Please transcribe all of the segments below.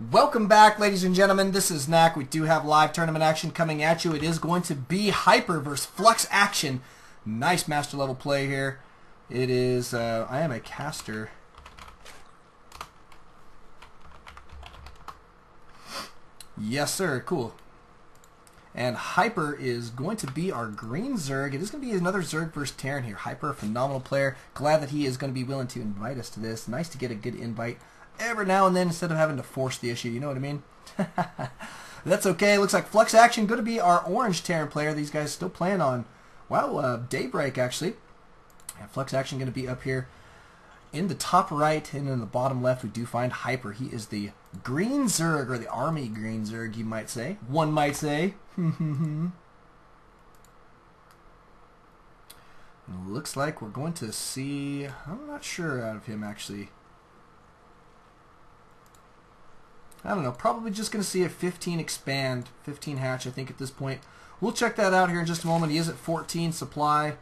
Welcome back, ladies and gentlemen. This is Knack. We do have live tournament action coming at you. It is going to be Hyper versus fluxActioN. Nice master level play here. It is, I am a caster. Yes, sir. Cool. And Hyper is going to be our green Zerg. It is going to be another Zerg versus Terran here. Hyper, a phenomenal player. Glad that he is going to be willing to invite us to this. Nice to get a good invite every now and then instead of having to force the issue. You know what I mean? That's okay. Looks like fluxActioN going to be our orange Terran player. These guys still playing on, wow, Daybreak actually. And fluxActioN going to be up here in the top right, and in the bottom left we do find Hyper. He is the green Zerg, or the army green Zerg, you might say. One might say. Looks like we're going to see, I'm not sure out of him actually. I don't know, probably just going to see a 15 expand, 15 hatch I think at this point. We'll check that out here in just a moment. He is at 14 supply.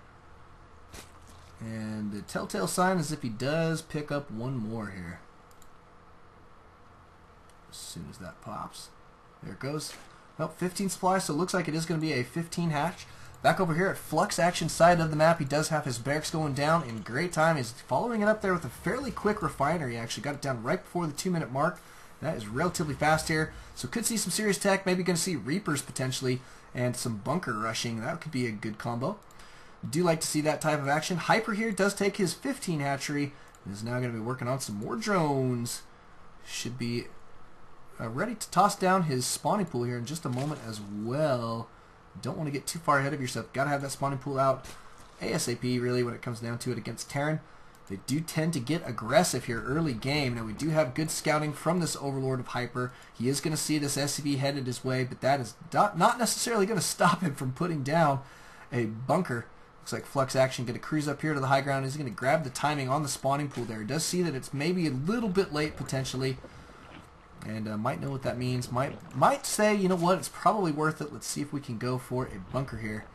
And the telltale sign is if he does pick up one more here. As soon as that pops. There it goes. Well, 15 supply, so it looks like it is going to be a 15 hatch. Back over here at fluxActioN side of the map, he does have his barracks going down in great time. He's following it up there with a fairly quick refinery. He actually got it down right before the 2-minute mark. That is relatively fast here. So could see some serious tech, maybe going to see Reapers potentially, and some bunker rushing. That could be a good combo. Do like to see that type of action. Hyper here does take his 15 hatchery and is now going to be working on some more drones. Should be ready to toss down his spawning pool here in just a moment as well. Don't want to get too far ahead of yourself. Got to have that spawning pool out ASAP really when it comes down to it against Terran. They do tend to get aggressive here early game. Now we do have good scouting from this Overlord of Hyper. He is going to see this SCV headed his way, but that is not necessarily going to stop him from putting down a bunker. Looks like fluxActioN going to cruise up here to the high ground. He's going to grab the timing on the spawning pool there. He does see that it's maybe a little bit late potentially, and might know what that means. Might say, you know what, it's probably worth it. Let's see if we can go for a bunker here.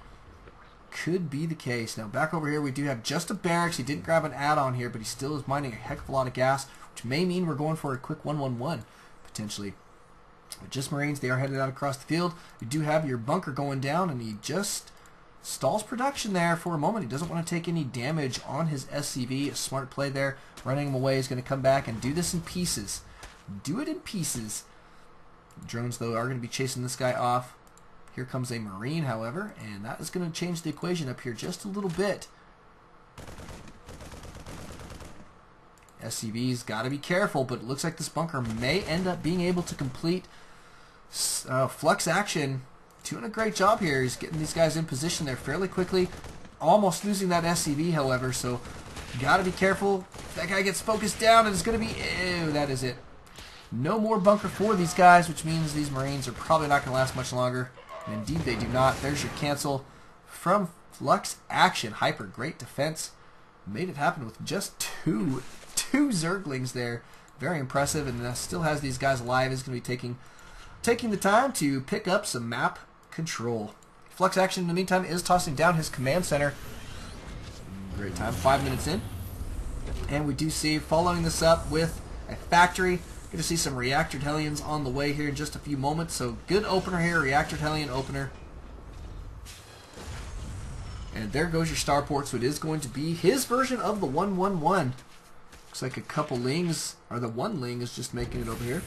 Could be the case. Now back over here we do have just a barracks. He didn't grab an add-on here, but he still is mining a heck of a lot of gas, which may mean we're going for a quick 1-1-1 potentially. But just Marines, they are headed out across the field. You do have your bunker going down, and he just stalls production there for a moment. He doesn't want to take any damage on his SCV. A smart play there. Running him away. He's going to come back and do this in pieces. Do it in pieces. Drones, though, are going to be chasing this guy off. Here comes a Marine, however, and that is going to change the equation up here just a little bit. SCV's got to be careful, but it looks like this bunker may end up being able to complete. fluxActioN doing a great job here. He's getting these guys in position there fairly quickly. Almost losing that SCV, however, so got to be careful. If that guy gets focused down, and it's going to be... Ew, that is it. No more bunker for these guys, which means these Marines are probably not going to last much longer. And indeed they do not. There's your cancel from fluxActioN. Hyper, great defense. Made it happen with just two Zerglings there. Very impressive, and still has these guys alive. He's going to be taking the time to pick up some map control. fluxActioN, in the meantime, is tossing down his command center. Great time, 5 minutes in. And we do see, following this up with a factory. Going to see some reactor Hellions on the way here in just a few moments. So good opener here, reactor Hellion opener. And there goes your starport. So it is going to be his version of the 1-1-1. Looks like a couple lings, or the one ling is just making it over here.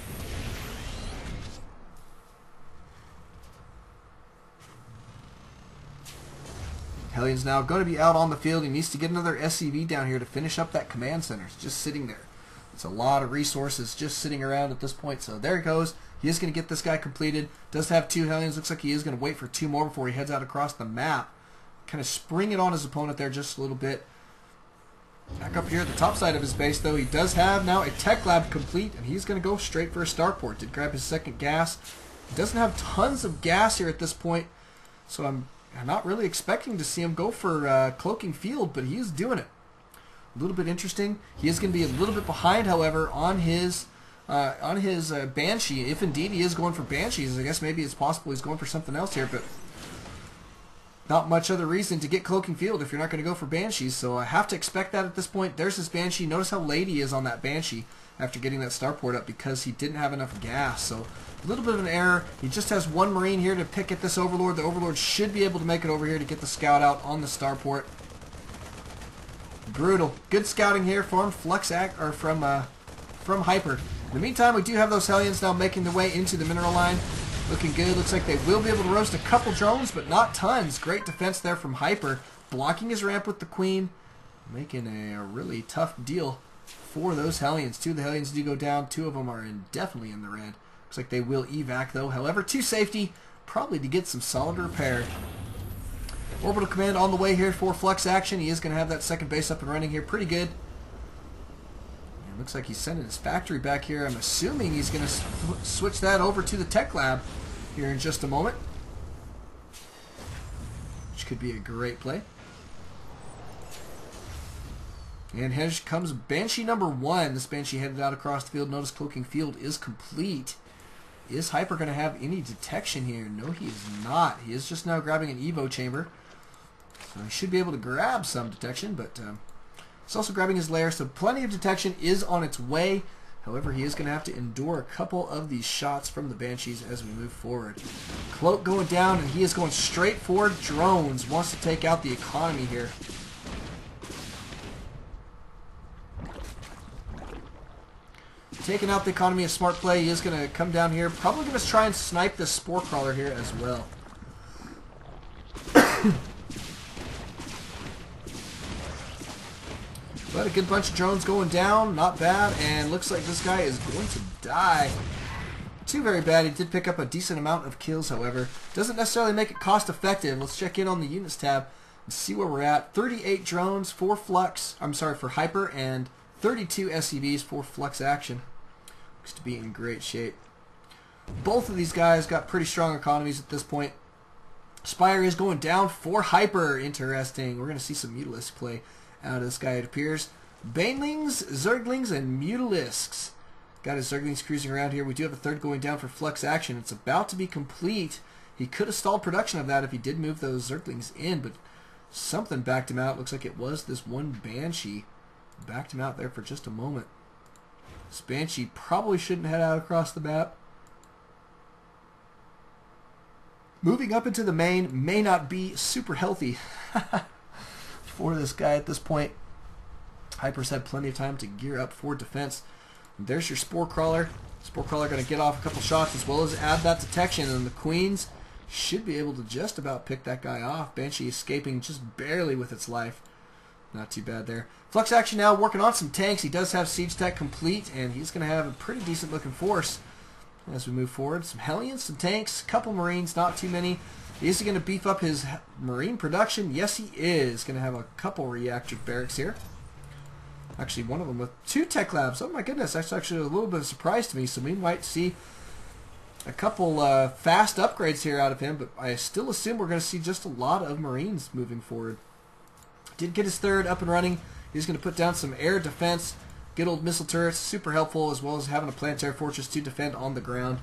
Hellion's now going to be out on the field. He needs to get another SCV down here to finish up that command center. It's just sitting there. It's a lot of resources just sitting around at this point. So there it goes. He is going to get this guy completed. Does have 2 Hellions. Looks like he is going to wait for 2 more before he heads out across the map. Kind of spring it on his opponent there just a little bit. Back up here at the top side of his base, though, he does have now a tech lab complete, and he's going to go straight for a starport. Did grab his second gas. He doesn't have tons of gas here at this point, so I'm not really expecting to see him go for cloaking field, but he is doing it. A little bit interesting. He is going to be a little bit behind, however, on his Banshee. If indeed he is going for Banshees, I guess maybe it's possible he's going for something else here. But not much other reason to get Cloaking Field if you're not going to go for Banshees, so I have to expect that at this point. There's his Banshee. Notice how late he is on that Banshee after getting that starport up because he didn't have enough gas. So a little bit of an error. He just has one Marine here to pick at this Overlord. The Overlord should be able to make it over here to get the scout out on the starport. Brutal. Good scouting here from from Hyper. In the meantime, we do have those Hellions now making their way into the mineral line. Looking good. Looks like they will be able to roast a couple drones, but not tons. Great defense there from Hyper. Blocking his ramp with the Queen. Making a really tough deal for those Hellions. Two of the Hellions do go down. Two of them are definitely in the red. Looks like they will evac though. However, to safety, probably to get some solid repair. Orbital Command on the way here for fluxActioN. He is going to have that second base up and running here pretty good. And looks like he's sending his factory back here. I'm assuming he's going to switch that over to the Tech Lab here in just a moment, which could be a great play. And here comes Banshee number 1. This Banshee headed out across the field. Notice Cloaking Field is complete. Is Hyper going to have any detection here? No, he is not. He is just now grabbing an Evo chamber. So he should be able to grab some detection, but he's also grabbing his lair, so plenty of detection is on its way. However, he is going to have to endure a couple of these shots from the Banshees as we move forward. Cloak going down, and he is going straight for drones. Wants to take out the economy here. Taking out the economy, a smart play. He is going to come down here. Probably going to try and snipe the Spore Crawler here as well. But a good bunch of drones going down. Not bad. And looks like this guy is going to die. Too very bad. He did pick up a decent amount of kills, however. Doesn't necessarily make it cost effective. Let's check in on the units tab and see where we're at. 38 drones for for Hyper, and 32 SCVs for fluxActioN. Looks to be in great shape. Both of these guys got pretty strong economies at this point. Spire is going down for Hyper. Interesting. We're going to see some Mutalisks play out of this guy, it appears. Banelings, Zerglings, and Mutalisks. Got his Zerglings cruising around here. We do have a third going down for fluxActioN. It's about to be complete. He could have stalled production of that if he did move those Zerglings in, but something backed him out. Looks like it was this one Banshee. Backed him out there for just a moment. This Banshee probably shouldn't head out across the map. Moving up into the main may not be super healthy for this guy at this point. Hyper's had plenty of time to gear up for defense. And there's your Spore Crawler. Spore Crawler going to get off a couple shots as well as add that detection, and the Queens should be able to just about pick that guy off. Banshee escaping just barely with its life. Not too bad there. fluxActioN now working on some tanks. He does have Siege Tech complete, and he's going to have a pretty decent looking force as we move forward. Some Hellions, some tanks, couple Marines, not too many. Is he going to beef up his Marine production? Yes, he is. Going to have a couple reactor barracks here. Actually, one of them with 2 Tech Labs. Oh my goodness, that's actually a little bit of a surprise to me. So we might see a couple fast upgrades here out of him, but I still assume we're going to see just a lot of Marines moving forward. Did get his third up and running. He's going to put down some air defense. Good old missile turrets, super helpful, as well as having a planetary fortress to defend on the ground.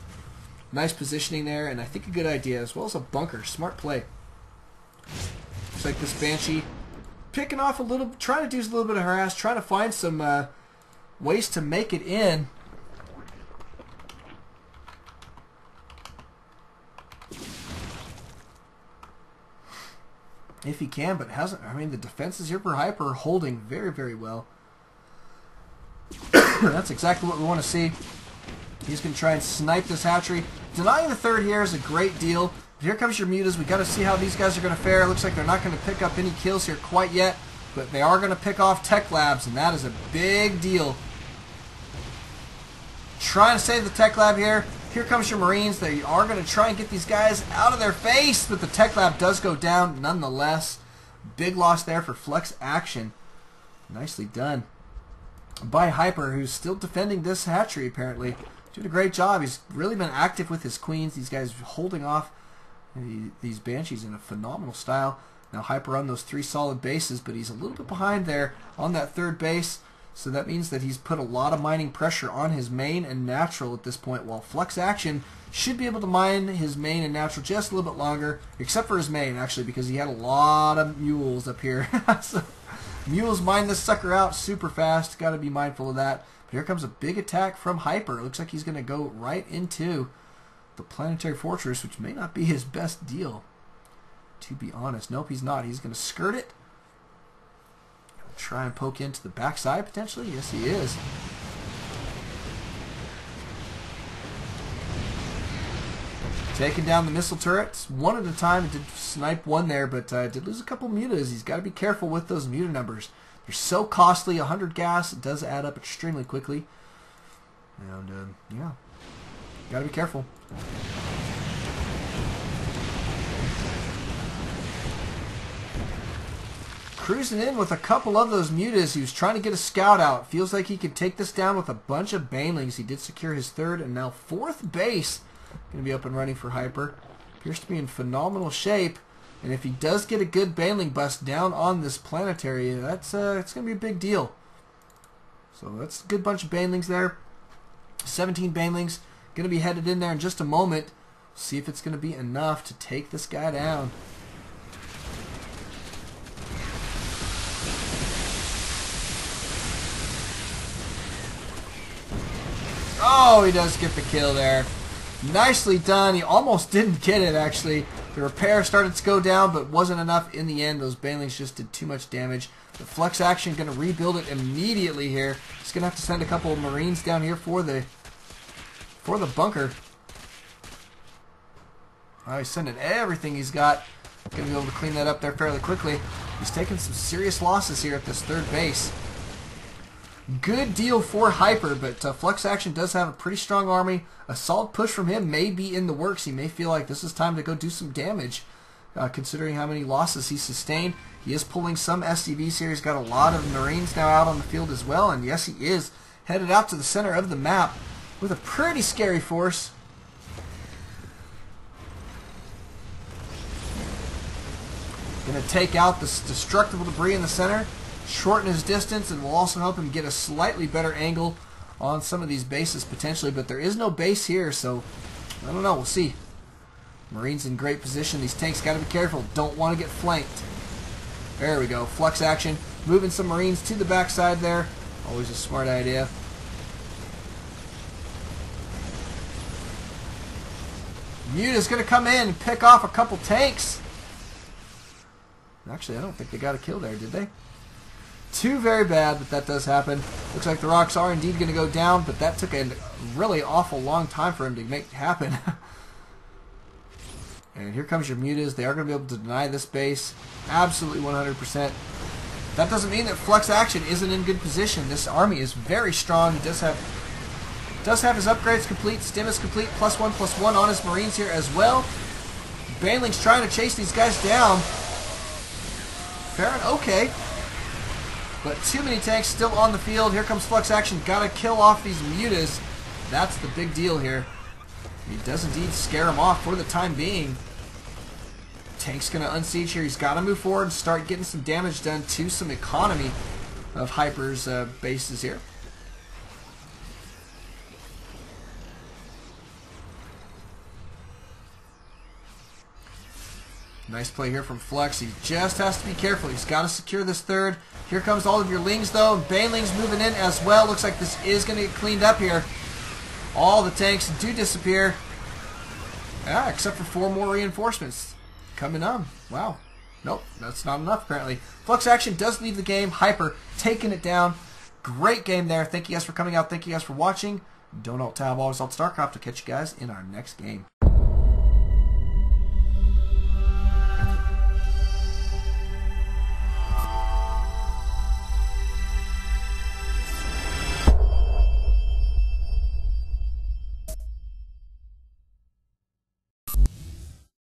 Nice positioning there, and I think a good idea, as well as a bunker. Smart play. Looks like this Banshee picking off a little, trying to do a little bit of harass, trying to find some ways to make it in. If he can, but hasn't. I mean, the defenses here for Hyper are holding very, very well. That's exactly what we want to see. He's going to try and snipe this hatchery. Denying the third here is a great deal. But here comes your Mutas. We've got to see how these guys are going to fare. Looks like they're not going to pick up any kills here quite yet, but they are going to pick off Tech Labs, and that is a big deal. Trying to save the Tech Lab here. Here comes your Marines. They are going to try and get these guys out of their face, but the Tech Lab does go down nonetheless. Big loss there for fluxActioN. Nicely done by Hyper, who's still defending this hatchery apparently. Doing a great job. He's really been active with his Queens. These guys holding off these Banshees in a phenomenal style. Now Hyper on those 3 solid bases, but he's a little bit behind there on that third base. So that means that he's put a lot of mining pressure on his main and natural at this point, while fluxActioN should be able to mine his main and natural just a little bit longer, except for his main, actually, because he had a lot of mules up here. So mules mine this sucker out super fast. Got to be mindful of that. But here comes a big attack from Hyper. Looks like he's going to go right into the planetary fortress, which may not be his best deal, to be honest. Nope, he's not. He's going to skirt it. Try and poke into the backside, potentially. Yes, he is. Taking down the missile turrets one at a time. It did snipe one there, but did lose a couple mutas. He's got to be careful with those muta numbers. They're so costly. 100 gas, it does add up extremely quickly. And, yeah, got to be careful. Cruising in with a couple of those mutas. He was trying to get a scout out. Feels like he could take this down with a bunch of banelings. He did secure his third and now fourth base. Going to be up and running for Hyper. Appears to be in phenomenal shape. And if he does get a good baneling bust down on this planetary, it's going to be a big deal. So that's a good bunch of banelings there. 17 banelings. Going to be headed in there in just a moment. See if it's going to be enough to take this guy down. Oh, he does get the kill there. Nicely done. He almost didn't get it, actually. The repair started to go down, but wasn't enough in the end. Those banelings just did too much damage. The fluxActioN going to rebuild it immediately here. He's going to have to send a couple of Marines down here for the bunker. Oh, he's sending everything he's got. Going to be able to clean that up there fairly quickly. He's taking some serious losses here at this third base. Good deal for Hyper, but fluxActioN does have a pretty strong army. A solid push from him may be in the works. He may feel like this is time to go do some damage, considering how many losses he sustained. He is pulling some SCVs here. He's got a lot of Marines now out on the field as well, and yes, he is headed out to the center of the map with a pretty scary force. Going to take out this destructible debris in the center, shorten his distance, and will also help him get a slightly better angle on some of these bases potentially, but there is no base here, so I don't know. We'll see. Marines in great position. These tanks got to be careful. Don't want to get flanked. There we go. fluxActioN moving some Marines to the backside there. Always a smart idea. Muta's going to come in and pick off a couple tanks. Actually, I don't think they got a kill there, did they? Too very bad, but that does happen. Looks like the rocks are indeed going to go down, but that took a really awful long time for him to make happen. And here comes your mutas. They are going to be able to deny this base. Absolutely 100%. That doesn't mean that fluxActioN isn't in good position. This army is very strong. He does have his upgrades complete. Stim is complete. +1/+1 on his Marines here as well. Baneling's trying to chase these guys down. Fair and okay. But too many tanks still on the field. Here comes fluxActioN. Got to kill off these mutas. That's the big deal here. He does indeed scare him off for the time being. Tank's going to unsiege here. He's got to move forward and start getting some damage done to some economy of Hyper's bases here. Nice play here from Flux. He just has to be careful. He's got to secure this third. Here comes all of your Lings, though. Banelings moving in as well. Looks like this is going to get cleaned up here. All the tanks do disappear. Yeah, except for 4 more reinforcements coming on. Wow. Nope, that's not enough, apparently. fluxActioN does leave the game. Hyper taking it down. Great game there. Thank you guys for coming out. Thank you guys for watching. Don't alt-tab, always alt-Starcraft. I'll catch you guys in our next game.